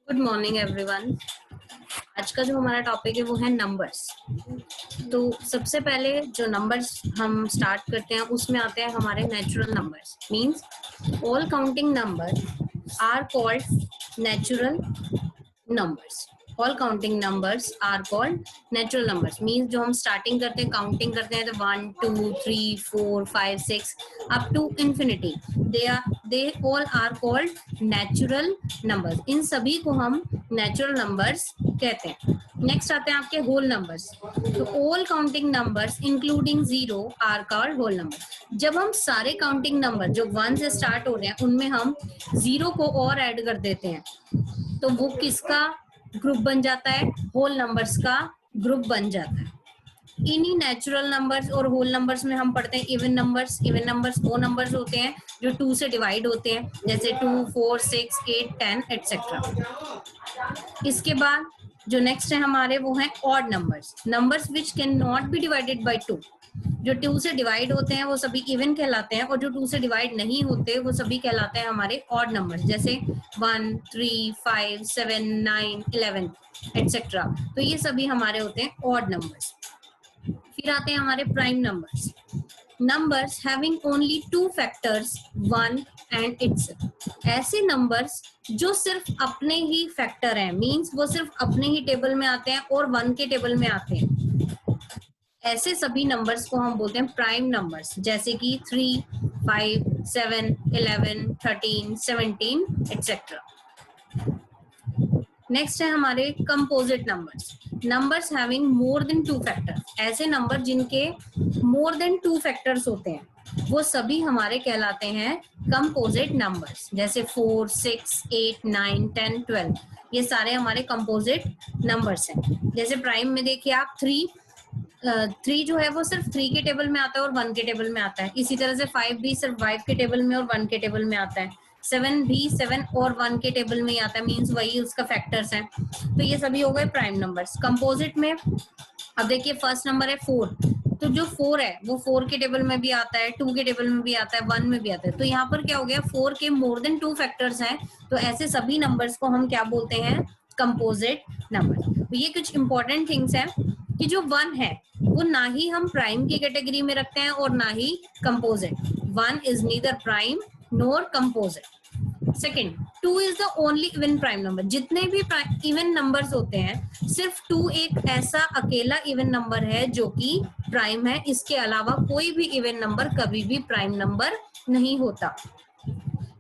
Good morning everyone. आज का जो हमारा टॉपिक है वो है नंबर्स। तो सबसे पहले जो नंबर्स हम स्टार्ट करते हैं उसमें आते हैं हमारे natural numbers. Means all counting number are called natural numbers. All counting numbers are called natural numbers. Means जो हम starting करते हैं counting करते हैं तो 1 2 3 4 5 6 up to infinity, they all are called natural numbers. इन सभी को हम natural numbers कहते हैं। नेक्स्ट आते हैं आपके होल नंबर्स। तो all counting numbers including zero are called whole number. जब हम सारे काउंटिंग नंबर जो 1 से स्टार्ट हो रहे हैं उनमें हम जीरो को और ऐड कर देते हैं तो वो किसका ग्रुप बन जाता है? होल नंबर्स का ग्रुप बन जाता है। इन्हीं नेचुरल नंबर्स और होल नंबर्स में हम पढ़ते हैं इवन नंबर्स। इवन नंबर्स वो नंबर्स होते हैं जो 2 से डिवाइड होते हैं, जैसे 2 4 6 8 10 एटसेट्रा। इसके बाद जो नेक्स्ट है हमारे वो है odd numbers. Numbers which can not be divided by 2। जो 2 से डिवाइड होते हैं वो सभी इवन कहलाते हैं और जो 2 से डिवाइड नहीं होते वो सभी कहलाते हैं हमारे ऑड नंबर्स, जैसे 1 3 5 7 9 11 एटसेट्रा। तो ये सभी हमारे होते हैं ऑड नंबर्स। फिर आते हैं हमारे prime numbers. Numbers having only 2 factors 1 and itself. ऐसे नंबर्स जो सिर्फ अपने ही फैक्टर हैं, मींस वो सिर्फ अपने ही टेबल में आते हैं और 1 के टेबल में आते हैं, ऐसे सभी नंबर्स को हम बोलते हैं प्राइम नंबर्स, जैसे कि 3 5 7 11 13 17 एटसेट्रा। नेक्स्ट है हमारे composite numbers. Numbers having more than 2 factors. ऐसे नंबर जिनके मोर देन 2 फैक्टर्स होते हैं वो सभी हमारे कहलाते हैं कंपोजिट नंबर्स, जैसे 4 6 8 9 10 12। ये सारे हमारे कंपोजिट नंबर्स हैं। जैसे प्राइम में देखिए आप 3 जो है वो सिर्फ 3 के टेबल में आता है और 1 के टेबल में आता है। इसी तरह से 5 भी सिर्फ 5 के टेबल में और 1 के टेबल में आता है। 7 भी 7 और 1 के टेबल में ही आता है, मींस वही उसका फैक्टर्स हैं। तो ये सभी हो गए प्राइम नंबर्स। कंपोजिट में अब देखिए फर्स्ट नंबर है 4। तो जो 4 है वो 4 के टेबल में भी आता है, 2 के टेबल में भी आता है, 1 में भी आता है। तो यहाँ पर क्या हो गया, 4 के मोर देन 2 फैक्टर्स हैं, तो ऐसे सभी नंबर्स को हम क्या बोलते हैं? Composite number. तो ये कुछ इंपॉर्टेंट थिंग्स हैं कि जो 1 है वो ना ही हम प्राइम की कैटेगरी में रखते हैं और ना ही composite. 1 is neither prime nor composite. Second, 2 is the only even prime number. जितने भी इवन नंबर्स होते हैं सिर्फ 2 एक ऐसा अकेला इवन नंबर है जो कि प्राइम है। इसके अलावा कोई भी इवन नंबर कभी भी प्राइम नंबर नहीं होता।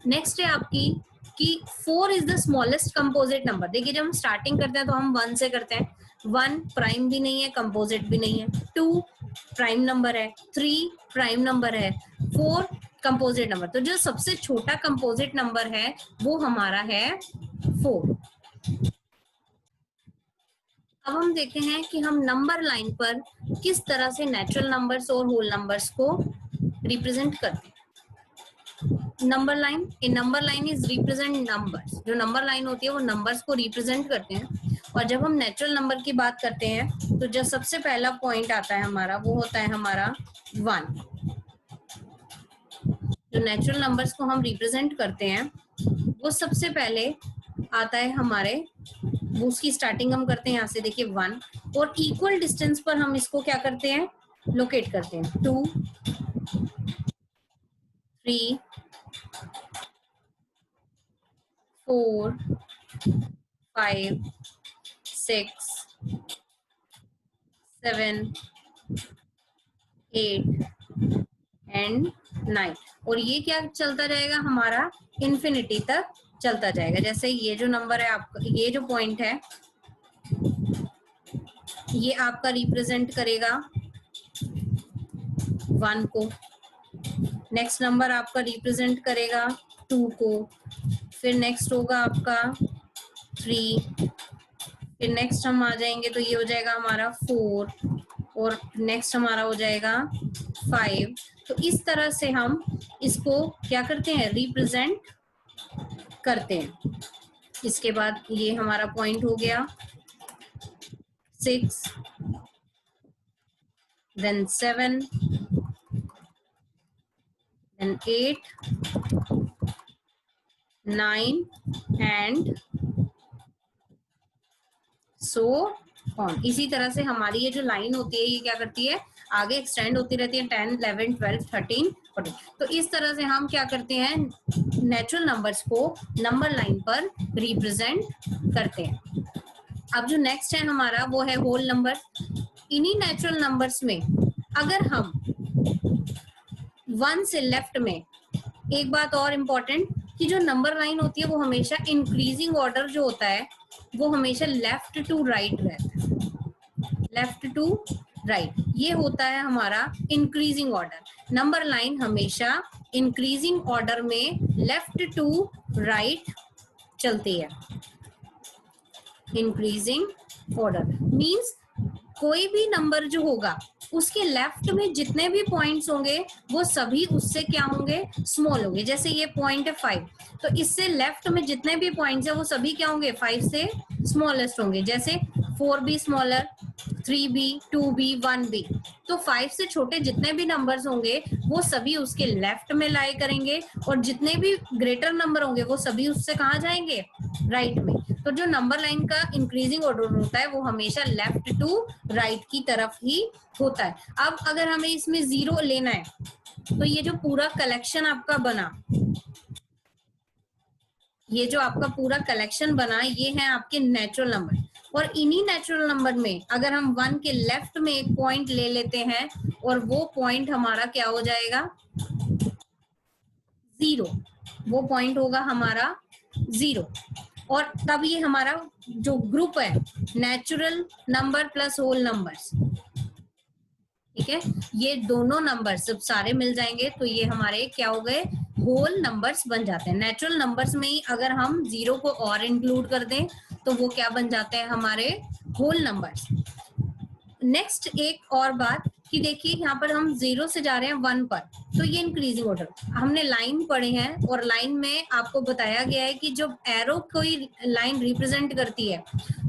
नेक्स्ट है आपकी कि 4 is the smallest composite number. देखिए जब हम स्टार्टिंग करते हैं तो हम 1 से करते हैं। 1 प्राइम भी नहीं है, कंपोजिट भी नहीं है। 2 प्राइम नंबर है, 3 प्राइम नंबर है, 4 कंपोजिट नंबर। तो जो सबसे छोटा कंपोजिट नंबर है वो हमारा है 4। अब हम देखते हैं कि हम नंबर लाइन पर किस तरह से नेचुरल नंबर्स और होल नंबर्स को रिप्रेजेंट करते हैं। Number line, A number line is represent numbers. जो नंबर लाइन होती है वो नंबर्स को रिप्रेजेंट करते हैं। और जब हम नेचुरल नंबर की बात करते हैं तो जो सबसे पहला पॉइंट आता है हमारा वो होता है हमारा 1। जो नेचुरल नंबर्स को हम रिप्रेजेंट करते हैं वो सबसे पहले आता है हमारे, वो उसकी स्टार्टिंग हम करते हैं यहाँ से, देखिए 1, और इक्वल डिस्टेंस पर हम इसको क्या करते हैं? लोकेट करते हैं। 2 3 4 5 6 7 8 एंड 9। और ये क्या चलता जाएगा हमारा? इन्फिनिटी तक चलता जाएगा। जैसे ये जो नंबर है आपका, ये जो पॉइंट है ये आपका रिप्रेजेंट करेगा 1 को। नेक्स्ट नंबर आपका रिप्रेजेंट करेगा 2 को। फिर नेक्स्ट होगा आपका 3। फिर नेक्स्ट हम आ जाएंगे तो ये हो जाएगा हमारा 4 और नेक्स्ट हमारा हो जाएगा 5। तो इस तरह से हम इसको क्या करते हैं? रिप्रेजेंट करते हैं। इसके बाद ये हमारा पॉइंट हो गया 6, then 7, then 8, 9 and so on. इसी तरह से हमारी ये जो लाइन होती है ये क्या करती है, आगे एक्सटेंड होती रहती है 10, 11, 12, 13, 14। तो इस तरह से हम क्या करते हैं, नेचुरल नंबर्स को नंबर लाइन पर रिप्रेजेंट करते हैं। अब जो नेक्स्ट है हमारा वो है होल नंबर। इन्हीं नेचुरल नंबर्स में अगर हम 1 से लेफ्ट में, एक बात और इम्पोर्टेंट कि जो नंबर लाइन होती है वो हमेशा इंक्रीजिंग ऑर्डर जो होता है वो हमेशा लेफ्ट टू राइट रहता है, लेफ्ट टू राइट, ये होता है हमारा इंक्रीजिंग ऑर्डर। नंबर लाइन हमेशा इंक्रीजिंग ऑर्डर में लेफ्ट टू राइट चलती है। इंक्रीजिंग ऑर्डर मींस कोई भी नंबर जो होगा उसके लेफ्ट में जितने भी पॉइंट्स होंगे वो सभी उससे क्या होंगे, स्मॉल होंगे। जैसे ये पॉइंट है 5, तो इससे लेफ्ट में जितने भी पॉइंट्स है वो सभी क्या होंगे, 5 से स्मॉलेस्ट होंगे। जैसे 4b smaller, 3b, 2b, 1b। तो 5 से छोटे जितने भी नंबर्स होंगे वो सभी उसके लेफ्ट में लाई करेंगे, और जितने भी ग्रेटर नंबर होंगे वो सभी उससे कहाँ जाएंगे, राइट में। तो जो नंबर लाइन का इंक्रीजिंग ऑर्डर होता है वो हमेशा लेफ्ट टू राइट की तरफ ही होता है। अब अगर हमें इसमें 0 लेना है तो ये जो पूरा कलेक्शन आपका बना, ये जो आपका पूरा कलेक्शन बना ये है आपके नेचुरल नंबर। और इन्हीं नेचुरल नंबर में अगर हम 1 के लेफ्ट में एक पॉइंट ले लेते हैं और वो पॉइंट हमारा क्या हो जाएगा, 0। वो पॉइंट होगा हमारा 0, और तब ये हमारा जो ग्रुप है natural number plus whole numbers, ठीक है, ये दोनों नंबर सब सारे मिल जाएंगे तो ये हमारे क्या हो गए, होल नंबर्स बन जाते हैं। नेचुरल नंबर्स में ही अगर हम 0 को और इंक्लूड कर दें तो वो क्या बन जाते हैं, हमारे होल नंबर्स। नेक्स्ट एक और बात कि देखिए यहाँ पर हम 0 से जा रहे हैं 1 पर, तो ये इंक्रीजिंग ऑर्डर। हमने लाइन पढ़े हैं और लाइन में आपको बताया गया है कि जब एरो कोई लाइन रिप्रेजेंट करती है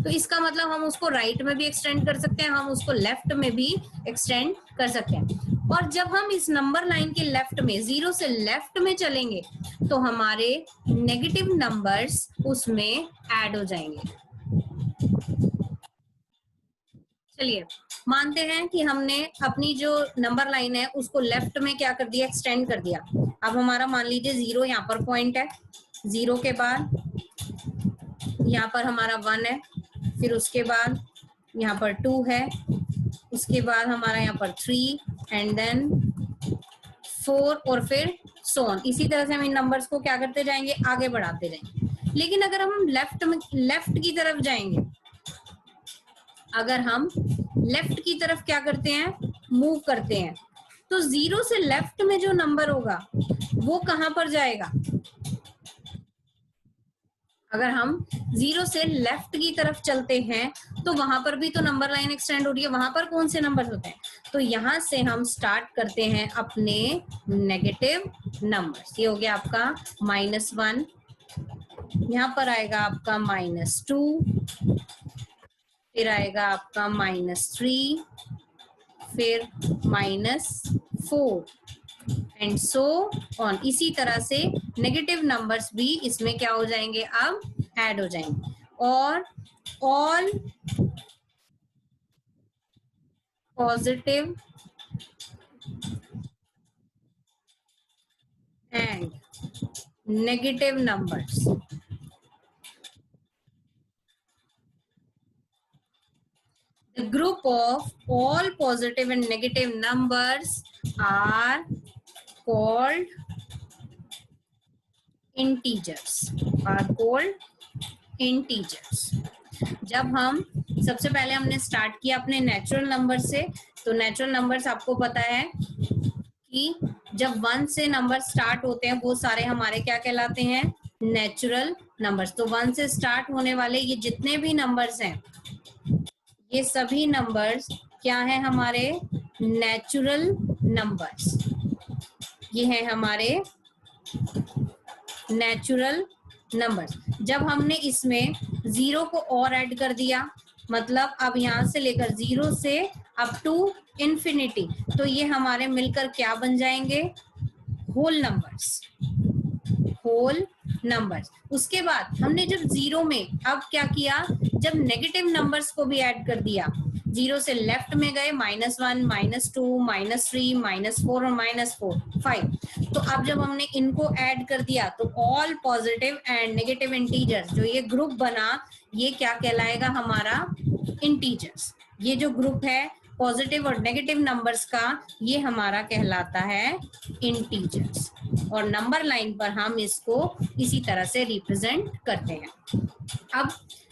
तो इसका मतलब हम उसको राइट में भी एक्सटेंड कर सकते हैं, हम उसको लेफ्ट में भी एक्सटेंड कर सकते हैं। और जब हम इस नंबर लाइन के लेफ्ट में 0 से लेफ्ट में चलेंगे तो हमारे नेगेटिव नंबर्स उसमें ऐड हो जाएंगे। चलिए मानते हैं कि हमने अपनी जो नंबर लाइन है उसको लेफ्ट में क्या कर दिया, एक्सटेंड कर दिया। अब हमारा मान लीजिए 0 यहाँ पर पॉइंट है, 0 के बाद यहाँ पर हमारा 1 है, फिर उसके बाद यहाँ पर 2 है, उसके बाद हमारा यहाँ पर 3 एंड देन 4 और फिर सो ऑन। इसी तरह से हम इन नंबर्स को क्या करते जाएंगे, आगे बढ़ाते जाएंगे। लेकिन अगर हम लेफ्ट की तरफ जाएंगे, अगर हम लेफ्ट की तरफ क्या करते हैं, मूव करते हैं, तो 0 से लेफ्ट में जो नंबर होगा वो कहां पर जाएगा। अगर हम 0 से लेफ्ट की तरफ चलते हैं तो वहां पर भी तो नंबर लाइन एक्सटेंड हो रही है, वहां पर कौन से नंबर होते हैं, तो यहां से हम स्टार्ट करते हैं अपने नेगेटिव नंबर्स। ये हो गया आपका -1, यहाँ पर आएगा आपका -2, फिर आएगा आपका -3, फिर -4 एंड सो ऑन। इसी तरह से नेगेटिव नंबर्स भी इसमें क्या हो जाएंगे, अब ऐड हो जाएंगे। और all positive and negative numbers, the group of all positive and negative numbers are called integers, are called integers। जब हम सबसे पहले हमने स्टार्ट किया अपने नेचुरल नंबर से, तो नेचुरल नंबर्स आपको पता है कि जब 1 से नंबर स्टार्ट होते हैं वो सारे हमारे क्या कहलाते हैं, नेचुरल नंबर्स। तो 1 से स्टार्ट होने वाले ये जितने भी नंबर्स हैं ये सभी नंबर्स क्या है, हमारे नेचुरल नंबर्स। ये है हमारे नेचुरल नंबर्स। जब हमने इसमें 0 को और ऐड कर दिया, मतलब अब यहां से लेकर 0 से अप टू इंफिनिटी, तो ये हमारे मिलकर क्या बन जाएंगे, होल नंबर्स, होल नंबर्स। उसके बाद हमने जब जीरो में अब क्या किया, जब नेगेटिव नंबर्स को भी ऐड कर दिया, जीरो से लेफ्ट में गए -1, -2, -3, -4 और -5। तो अब जब हमने इनको ऐड कर दिया तो all positive and negative integers, जो ये ग्रुप बना, ये क्या कहलाएगा हमारा, इंटीजर्स। ये जो ग्रुप है पॉजिटिव और नेगेटिव नंबर्स का, ये हमारा कहलाता है इंटीजर्स। और नंबर लाइन पर हम इसको इसी तरह से रिप्रेजेंट करते हैं। अब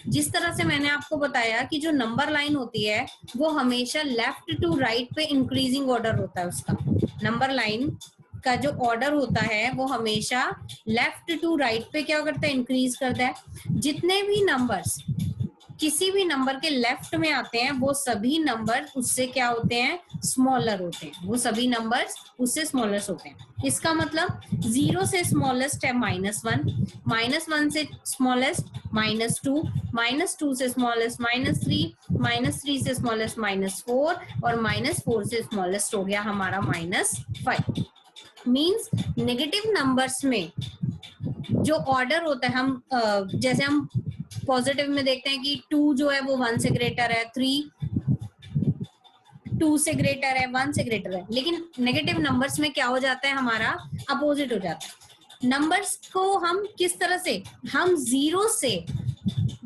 जिस तरह से मैंने आपको बताया कि जो नंबर लाइन होती है वो हमेशा लेफ्ट टू राइट पे इंक्रीजिंग ऑर्डर होता है उसका। नंबर लाइन का जो ऑर्डर होता है वो हमेशा लेफ्ट टू राइट पे क्या करता है, इंक्रीज करता है। जितने भी नंबर्स किसी भी नंबर के लेफ्ट में आते हैं वो सभी नंबर उससे क्या होते हैं, स्मॉलर होते हैं। वो सभी नंबर्स उससे स्मॉलर होते हैं। इसका मतलब 0 से स्मॉलेस्ट है -1, -1 से स्मॉलेस्ट -2, -2 से स्मॉलेस्ट -3, -3 से स्मॉलेस्ट -4 और -4 से स्मॉलेस्ट हो गया हमारा -5। मीन्स नेगेटिव नंबर्स में जो ऑर्डर होता है, हम जैसे हम पॉजिटिव में देखते हैं कि 2 जो है वो 1 से ग्रेटर है, 3 2 से ग्रेटर है, 1 से ग्रेटर है। लेकिन नेगेटिव नंबर्स में क्या हो जाता है, हमारा अपोजिट हो जाता है। नंबर्स को हम किस तरह से, हम 0 से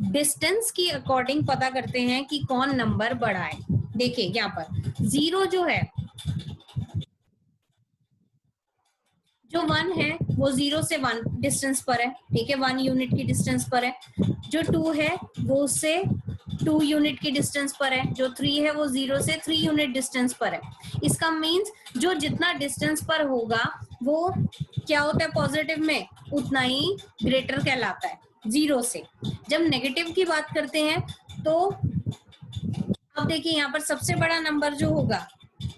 डिस्टेंस की अकॉर्डिंग पता करते हैं कि कौन नंबर बड़ा है। देखिए यहाँ पर 0 जो है, जो 1 है वो 0 से 1 डिस्टेंस पर है, ठीक है, 1 यूनिट की डिस्टेंस पर है। जो 2 है वो उससे 2 यूनिट की डिस्टेंस पर है। जो 3 है वो 0 से 3 यूनिट डिस्टेंस पर है। इसका मीन्स जो जितना डिस्टेंस पर होगा वो क्या होता है, पॉजिटिव में उतना ही ग्रेटर कहलाता है 0 से। जब नेगेटिव की बात करते हैं तो अब देखिए यहाँ पर सबसे बड़ा नंबर जो होगा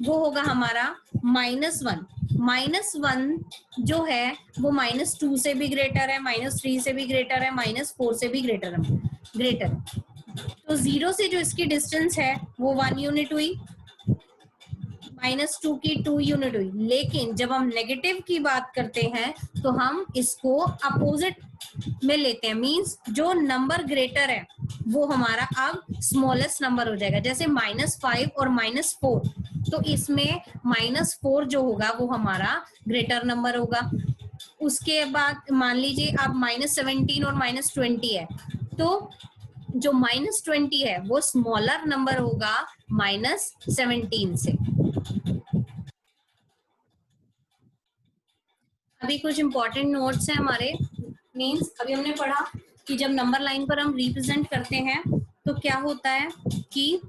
वो होगा हमारा -1। -1 जो है वो -2 से भी ग्रेटर है, -3 से भी ग्रेटर है, -4 से भी ग्रेटर है। तो 0 से जो इसकी डिस्टेंस है वो 1 यूनिट हुई, -2 की 2 यूनिट हुई। लेकिन जब हम नेगेटिव की बात करते हैं तो हम इसको अपोजिट में लेते हैं। मींस जो नंबर ग्रेटर है वो हमारा अब स्मॉलेस्ट नंबर हो जाएगा। जैसे -5 और -4, तो इसमें -4 जो होगा वो हमारा ग्रेटर नंबर होगा। उसके बाद मान लीजिए अब -17 और -20 है, तो जो -20 है वो स्मॉलर नंबर होगा -17 से। अभी कुछ इंपॉर्टेंट नोट्स हैं हमारे। मीन्स अभी हमने पढ़ा कि जब नंबर लाइन पर हम रिप्रेजेंट करते हैं तो क्या होता है कि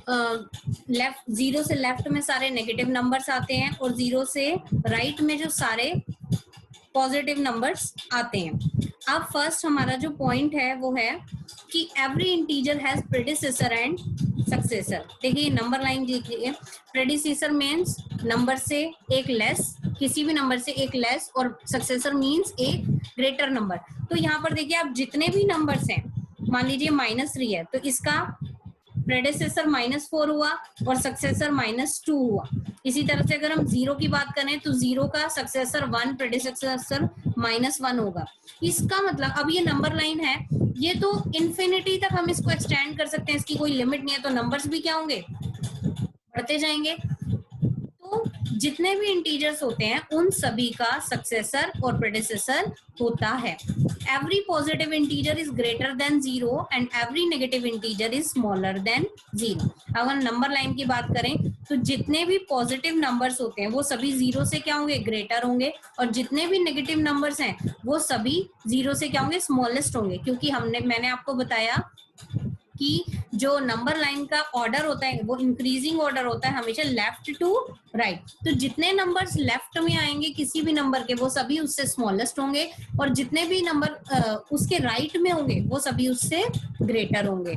लेफ्ट 0 से लेफ्ट में सारे नेगेटिव नंबर्स आते हैं और 0 से राइट में जो सारे पॉजिटिव नंबर्स आते हैं। अब फर्स्ट हमारा जो पॉइंट है वो है कि every integer has predecessor and successor. देखिए नंबर लाइन देखिए, प्रेडिसेसर मीन्स नंबर से एक लेस, किसी भी नंबर से एक लेस, और सक्सेसर मीन्स एक ग्रेटर नंबर। तो यहाँ पर देखिए आप जितने भी नंबर्स हैं, मान लीजिए -3 है तो इसका प्रेडिसेसर -4 हुआ और सक्सेसर -2 हुआ। इसी तरह से अगर हम 0 की बात करें तो 0 का सक्सेसर 1, प्रेडिसेसर -1 होगा। इसका मतलब अब ये नंबर लाइन है, ये तो इन्फिनिटी तक हम इसको एक्सटेंड कर सकते हैं, इसकी कोई लिमिट नहीं है। तो नंबर्स भी क्या होंगे, बढ़ते जाएंगे। तो जितने भी इंटीजर्स होते हैं उन सभी का सक्सेसर और प्रेडिसेसर होता है। Every positive integer is greater than 0 and every negative integer is smaller than 0। अगर नंबर लाइन की बात करें तो जितने भी पॉजिटिव नंबर्स होते हैं वो सभी 0 से क्या होंगे, ग्रेटर होंगे, और जितने भी नेगेटिव नंबर्स हैं वो सभी 0 से क्या होंगे, स्मॉलेस्ट होंगे। क्योंकि मैंने आपको बताया कि जो नंबर लाइन का ऑर्डर होता है वो इंक्रीजिंग ऑर्डर होता है, हमेशा लेफ्ट टू राइट। तो जितने नंबर्स लेफ्ट में आएंगे किसी भी नंबर के वो सभी उससे स्मॉलेस्ट होंगे, और जितने भी नंबर उसके राइट में होंगे वो सभी उससे ग्रेटर होंगे।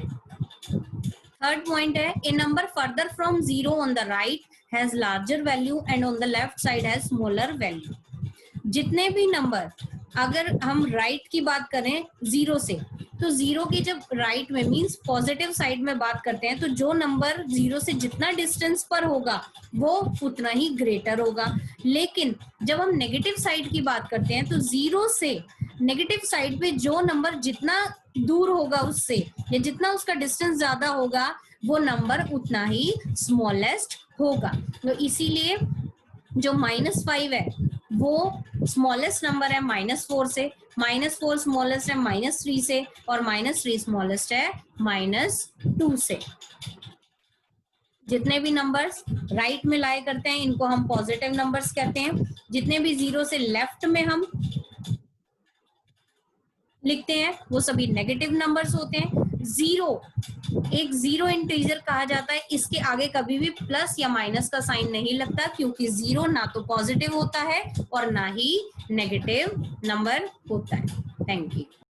थर्ड पॉइंट है, a number further from 0 on the right has larger value and on the left side has smaller value. जितने भी नंबर, अगर हम राइट की बात करें 0 से, तो 0 की जब राइट में मींस पॉजिटिव साइड में बात करते हैं तो जो नंबर 0 से जितना डिस्टेंस पर होगा वो उतना ही ग्रेटर होगा। लेकिन जब हम नेगेटिव साइड की बात करते हैं तो 0 से नेगेटिव साइड पे जो नंबर जितना दूर होगा उससे या जितना उसका डिस्टेंस ज्यादा होगा वो नंबर उतना ही स्मॉलेस्ट होगा। तो इसीलिए जो -5 है वो स्मॉलेस्ट नंबर है -4 से, -4 स्मॉलेस्ट है -3 से, और -3 स्मॉलेस्ट है -2 से। जितने भी नंबर्स राइट में लाई करते हैं इनको हम पॉजिटिव नंबर्स कहते हैं। जितने भी 0 से लेफ्ट में हम लिखते हैं वो सभी नेगेटिव नंबर्स होते हैं। एक जीरो इंटीजर कहा जाता है, इसके आगे कभी भी प्लस या माइनस का साइन नहीं लगता, क्योंकि 0 ना तो पॉजिटिव होता है और ना ही नेगेटिव नंबर होता है। Thank you.